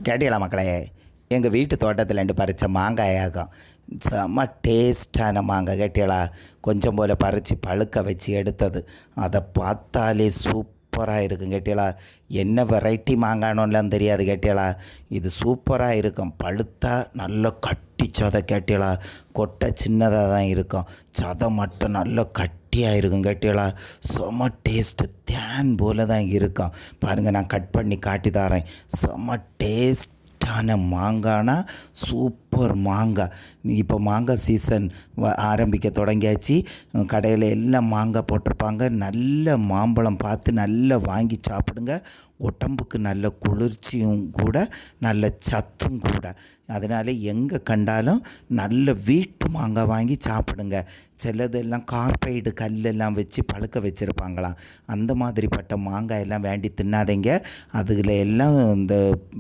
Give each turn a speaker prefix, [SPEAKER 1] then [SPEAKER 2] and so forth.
[SPEAKER 1] கேட்டீங்களா மக்களே? எங்கள் வீட்டு தோட்டத்தில் பறித்த மாங்காயாகும். செம்ம டேஸ்டான மாங்காய் கேட்டீங்களா? கொஞ்சம் போல் பறித்து பழுக்க வச்சு எடுத்தது. அதை பார்த்தாலே சூப்பராக இருக்கும் கேட்டீங்களா? என்ன வெரைட்டி மாங்கானோலாம் தெரியாது கேட்டீங்களா? இது சூப்பராக இருக்கும். பழுத்தா நல்ல கட்டி சதை கேட்டீங்களா? கொட்டை சின்னதாக தான் இருக்கும், சதை மட்டும் நல்ல கட்டியாக இருக்கும் கேட்டீங்களா? செம்ம டேஸ்ட்டு, தேன் போல தான் இருக்கும். பாருங்கள், நான் கட் பண்ணி காட்டி தரேன். செம்ம டேஸ்ட் மாங்கானா சூப்பர் மாங்காய். இப்போ மாங்காய் சீசன் ஆரம்பிக்க தொடங்கியாச்சு. கடையில் எல்லாம் மாங்காய் போட்டிருப்பாங்க. நல்ல மாம்பழம் பார்த்து நல்லா வாங்கி சாப்பிடுங்க. உடம்புக்கு நல்ல குளிர்ச்சியும் கூட, நல்ல சத்தும் கூட. அதனால் எங்கே கண்டாலும் நல்ல வீட்டு மாங்காய் வாங்கி சாப்பிடுங்க. சிலதெல்லாம் கார்பைடு கல்லெல்லாம் வச்சு பழுக்க வச்சுருப்பாங்களாம். அந்த மாதிரிப்பட்ட மாங்காய் எல்லாம் வேண்டி தின்னாதீங்க. அதில் எல்லாம் இந்த